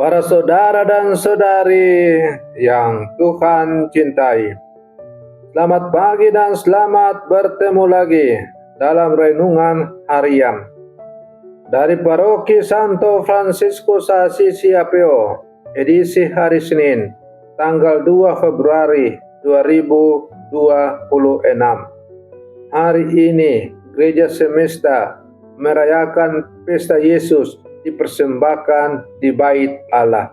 Para saudara dan saudari yang Tuhan cintai, selamat pagi dan selamat bertemu lagi dalam renungan harian dari Paroki Santo Fransiskus Assisi Apeo, edisi hari Senin, tanggal 2 Februari 2026. Hari ini Gereja Semesta merayakan pesta Yesus dipersembahkan di Bait Allah.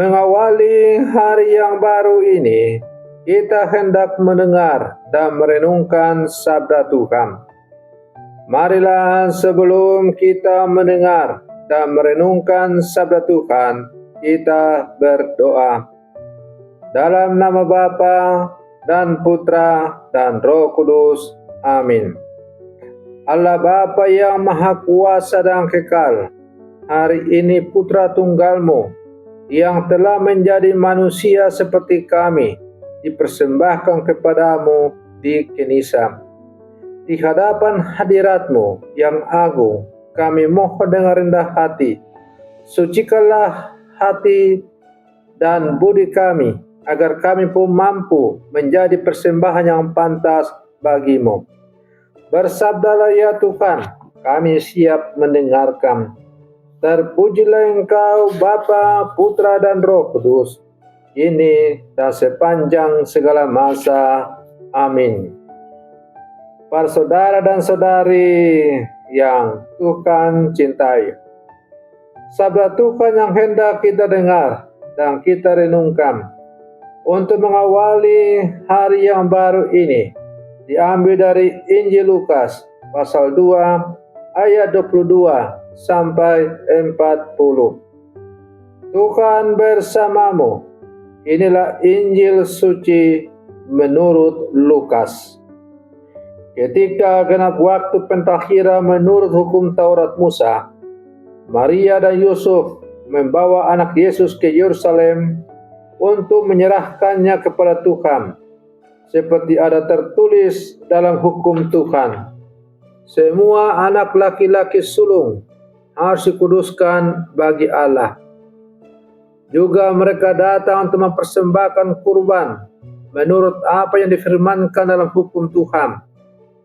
Mengawali hari yang baru ini, kita hendak mendengar dan merenungkan sabda Tuhan. Marilah sebelum kita mendengar dan merenungkan sabda Tuhan, kita berdoa. Dalam nama Bapa dan Putra dan Roh Kudus. Amin. Allah Bapa yang Maha Kuasa dan Kekal, hari ini Putra Tunggal-Mu yang telah menjadi manusia seperti kami dipersembahkan kepadamu di Kenisa. Di hadapan hadirat-Mu yang agung, kami mohon dengan rendah hati, sucikanlah hati dan budi kami, agar kami pun mampu menjadi persembahan yang pantas bagi-Mu. Bersabdalah ya Tuhan, kami siap mendengarkan. Terpujilah Engkau Bapa, Putra dan Roh Kudus, kini dan sepanjang segala masa. Amin. Para saudara dan saudari yang Tuhan cintai, sabda Tuhan yang hendak kita dengar dan kita renungkan untuk mengawali hari yang baru ini diambil dari Injil Lukas pasal 2 ayat 22 sampai 40. Tuhan bersamamu. Inilah Injil suci menurut Lukas. Ketika genap waktu pentakhira menurut hukum Taurat Musa, Maria dan Yusuf membawa anak Yesus ke Yerusalem untuk menyerahkannya kepada Tuhan, seperti ada tertulis dalam hukum Tuhan. Semua anak laki-laki sulung harus dikuduskan bagi Allah. Juga mereka datang untuk mempersembahkan kurban menurut apa yang difirmankan dalam hukum Tuhan,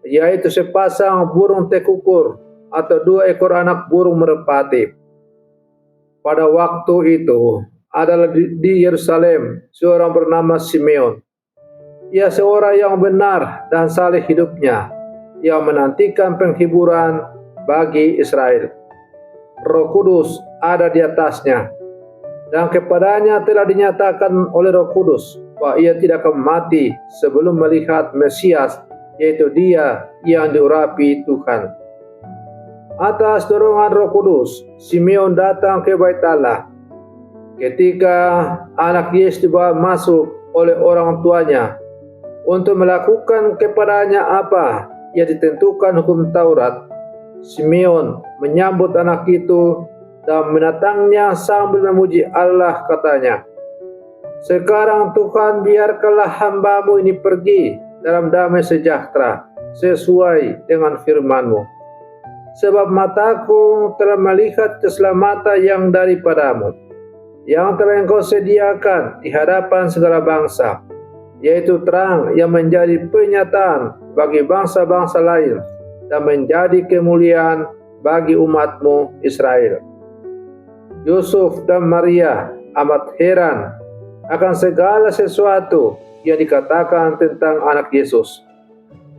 yaitu sepasang burung tekukur atau 2 ekor anak burung merpati. Pada waktu itu adalah di Yerusalem seorang bernama Simeon. Ia seorang yang benar dan saleh hidupnya, yang menantikan penghiburan bagi Israel. Roh Kudus ada di atasnya, dan kepadanya telah dinyatakan oleh Roh Kudus bahwa ia tidak akan mati sebelum melihat Mesias, yaitu Dia yang diurapi Tuhan. Atas dorongan Roh Kudus, Simeon datang ke Bait Allah. Ketika anak Yesus dibawa masuk oleh orang tuanya untuk melakukan kepadanya apa yang ditentukan hukum Taurat, Simeon menyambut anak itu dan menatangnya sambil memuji Allah, katanya, "Sekarang Tuhan, biarkanlah hamba-Mu ini pergi dalam damai sejahtera sesuai dengan firman-Mu. Sebab mataku telah melihat keselamatan yang daripada-Mu, yang telah Engkau sediakan di hadapan segala bangsa, yaitu terang yang menjadi penyataan bagi bangsa-bangsa lain dan menjadi kemuliaan bagi umat-Mu Israel." Yusuf dan Maria amat heran akan segala sesuatu yang dikatakan tentang anak Yesus.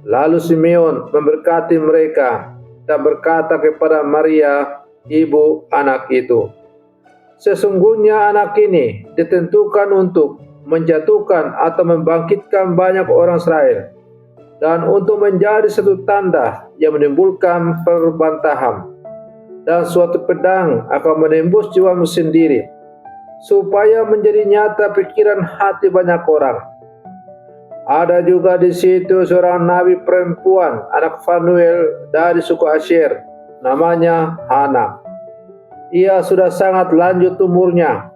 Lalu Simeon memberkati mereka dan berkata kepada Maria, ibu anak itu, "Sesungguhnya anak ini ditentukan untuk menjatuhkan atau membangkitkan banyak orang Israel, dan untuk menjadi satu tanda yang menimbulkan perbantahan, dan suatu pedang akan menembus jiwamu sendiri, supaya menjadi nyata pikiran hati banyak orang." Ada juga di situ seorang nabi perempuan, anak Fanuel dari suku Asyer, namanya Hana. Ia sudah sangat lanjut umurnya.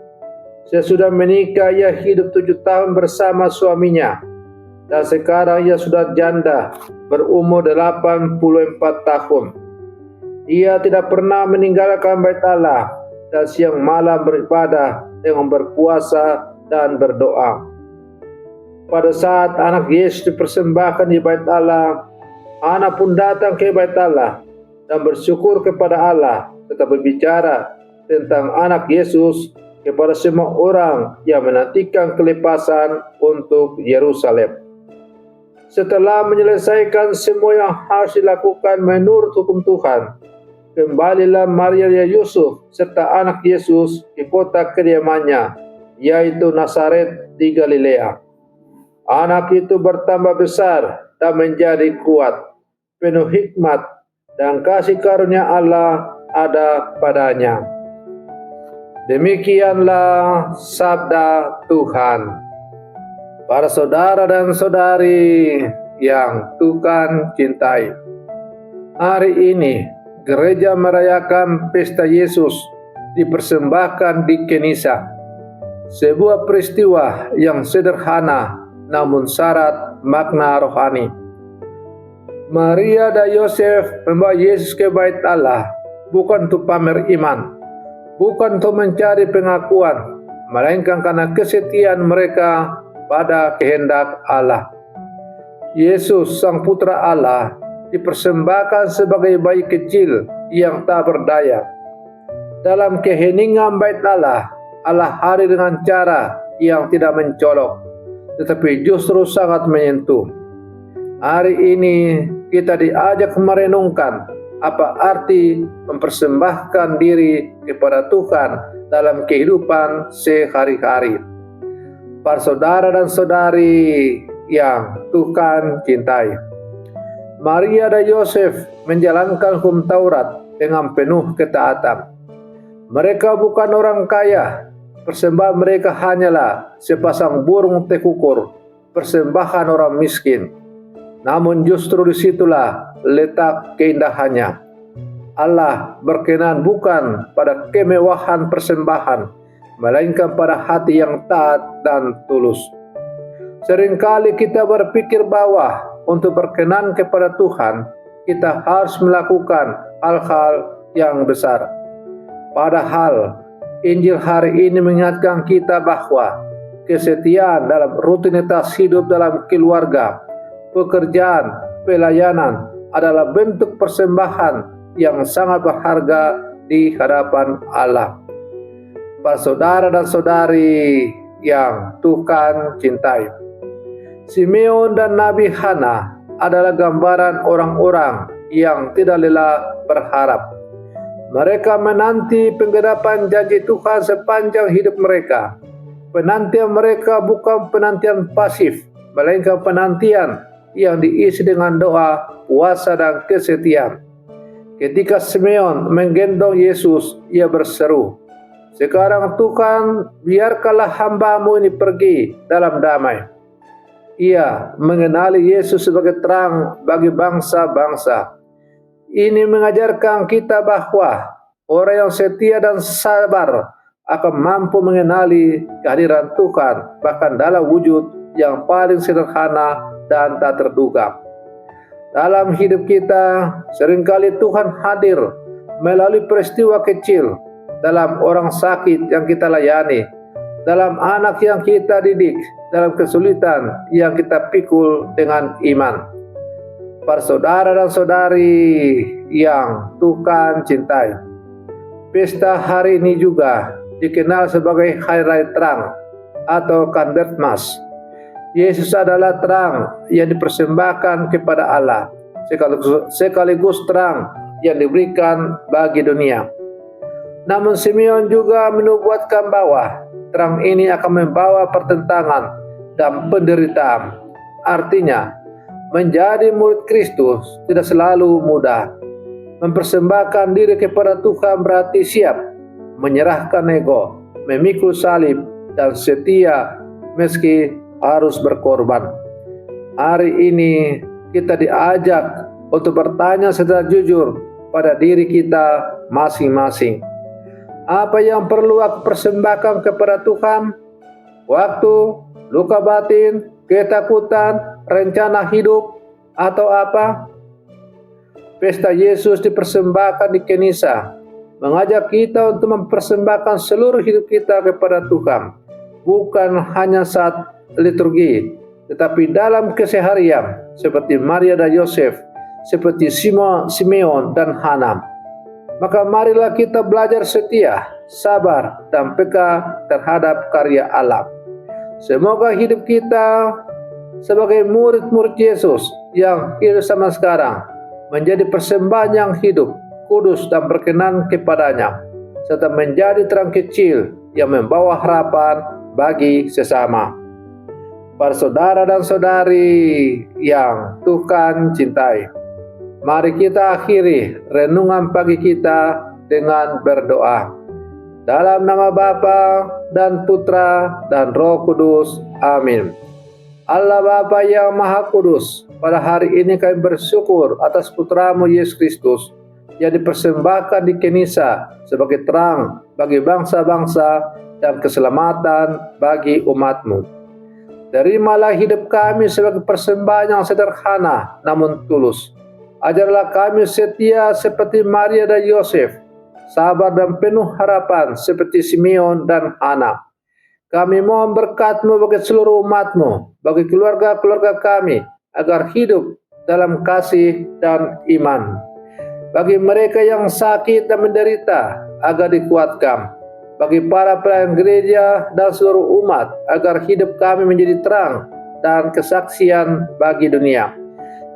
Sesudah menikah ia hidup 7 tahun bersama suaminya, dan sekarang ia sudah janda berumur 84 tahun. Ia tidak pernah meninggalkan Bait Allah dan siang malam beribadah dengan berpuasa dan berdoa. Pada saat anak Yesus dipersembahkan di bait Allah, anak pun datang ke bait Allah dan bersyukur kepada Allah serta berbicara tentang anak Yesus kepada semua orang yang menantikan kelepasan untuk Yerusalem. Setelah menyelesaikan semua yang harus dilakukan menurut hukum Tuhan, kembalilah Maria dan Yusuf serta anak Yesus ke kota kediamannya, yaitu Nazaret di Galilea. Anak itu bertambah besar dan menjadi kuat, penuh hikmat, dan kasih karunia Allah ada padanya. Demikianlah sabda Tuhan. Para saudara dan saudari yang Tuhan cintai, hari ini gereja merayakan pesta Yesus dipersembahkan di Kenisa, sebuah peristiwa yang sederhana namun syarat makna rohani. Maria dan Yosef membawa Yesus ke bait Allah bukan untuk pamer iman, bukan untuk mencari pengakuan, melainkan karena kesetiaan mereka pada kehendak Allah. Yesus, Sang Putra Allah, dipersembahkan sebagai bayi kecil yang tak berdaya. Dalam keheningan bait Allah, Allah hadir dengan cara yang tidak mencolok, tetapi justru sangat menyentuh. Hari ini kita diajak merenungkan apa arti mempersembahkan diri kepada Tuhan dalam kehidupan sehari-hari. Para saudara dan saudari yang Tuhan cintai, Maria dan Yosef menjalankan hukum Taurat dengan penuh ketaatan. Mereka bukan orang kaya, persembahan mereka hanyalah sepasang burung tekukur, persembahan orang miskin. Namun justru disitulah letak keindahannya. Allah berkenan bukan pada kemewahan persembahan, melainkan pada hati yang taat dan tulus. Seringkali kita berpikir bahwa untuk berkenan kepada Tuhan, kita harus melakukan hal-hal yang besar. Padahal Injil hari ini mengingatkan kita bahwa kesetiaan dalam rutinitas hidup dalam keluarga, pekerjaan, pelayanan adalah bentuk persembahan yang sangat berharga di hadapan Allah. Para saudara dan saudari yang Tuhan cintai, Simeon dan Nabi Hana adalah gambaran orang-orang yang tidak lelah berharap. Mereka menanti penggenapan janji Tuhan sepanjang hidup mereka. Penantian mereka bukan penantian pasif, melainkan penantian yang diisi dengan doa, puasa, dan kesetiaan. Ketika Simeon menggendong Yesus, ia berseru, "Sekarang Tuhan, biarkanlah hamba-Mu ini pergi dalam damai." Ia mengenali Yesus sebagai terang bagi bangsa-bangsa. Ini mengajarkan kita bahwa orang yang setia dan sabar akan mampu mengenali kehadiran Tuhan, bahkan dalam wujud yang paling sederhana dan tak terduga. Dalam hidup kita, seringkali Tuhan hadir melalui peristiwa kecil, dalam orang sakit yang kita layani, dalam anak yang kita didik, dalam kesulitan yang kita pikul dengan iman. Para saudara dan saudari yang Tuhan cintai, pesta hari ini juga dikenal sebagai Hari Raya Terang atau Kandetmas. Yesus adalah terang yang dipersembahkan kepada Allah, sekaligus terang yang diberikan bagi dunia. Namun Simeon juga menubuatkan bahwa terang ini akan membawa pertentangan dan penderitaan. Artinya, menjadi murid Kristus tidak selalu mudah. Mempersembahkan diri kepada Tuhan berarti siap menyerahkan ego, memikul salib, dan setia meski harus berkorban. Hari ini kita diajak untuk bertanya secara jujur pada diri kita masing-masing. Apa yang perlu aku persembahkan kepada Tuhan? Waktu, luka batin, ketakutan, rencana hidup, atau apa? Pesta Yesus dipersembahkan di Kenisa mengajak kita untuk mempersembahkan seluruh hidup kita kepada Tuhan, bukan hanya saat liturgi, tetapi dalam keseharian, seperti Maria dan Yosef, seperti Simeon dan Hana. Maka marilah kita belajar setia, sabar, dan peka terhadap karya Allah. Semoga hidup kita sebagai murid-murid Yesus yang hidup sama sekarang menjadi persembahan yang hidup, kudus, dan berkenan kepadanya, serta menjadi terang kecil yang membawa harapan bagi sesama. Para saudara dan saudari yang Tuhan cintai, mari kita akhiri renungan pagi kita dengan berdoa. Dalam nama Bapa dan Putra dan Roh Kudus. Amin. Allah Bapa yang Maha Kudus, pada hari ini kami bersyukur atas Putramu Yesus Kristus yang dipersembahkan di Kenisa sebagai terang bagi bangsa-bangsa dan keselamatan bagi umat-Mu. Terimalah hidup kami sebagai persembahan yang sederhana namun tulus. Ajarlah kami setia seperti Maria dan Yosef, sabar dan penuh harapan seperti Simeon dan Hana. Kami mohon berkat-Mu bagi seluruh umat-Mu, bagi keluarga-keluarga kami, agar hidup dalam kasih dan iman. Bagi mereka yang sakit dan menderita, agar dikuatkan. Bagi para pelayan gereja dan seluruh umat, agar hidup kami menjadi terang dan kesaksian bagi dunia.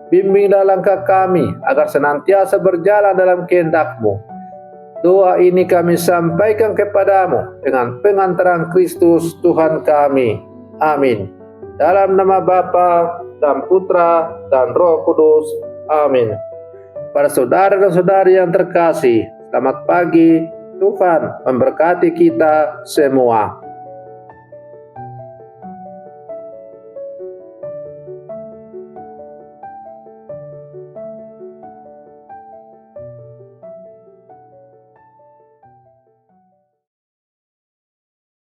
Bimbinglah langkah kami agar senantiasa berjalan dalam kehendak-Mu. Doa ini kami sampaikan kepadamu dengan pengantaran Kristus Tuhan kami. Amin. Dalam nama Bapa dan Putra dan Roh Kudus. Amin. Para saudara dan saudari yang terkasih, selamat pagi. Tuhan memberkati kita semua.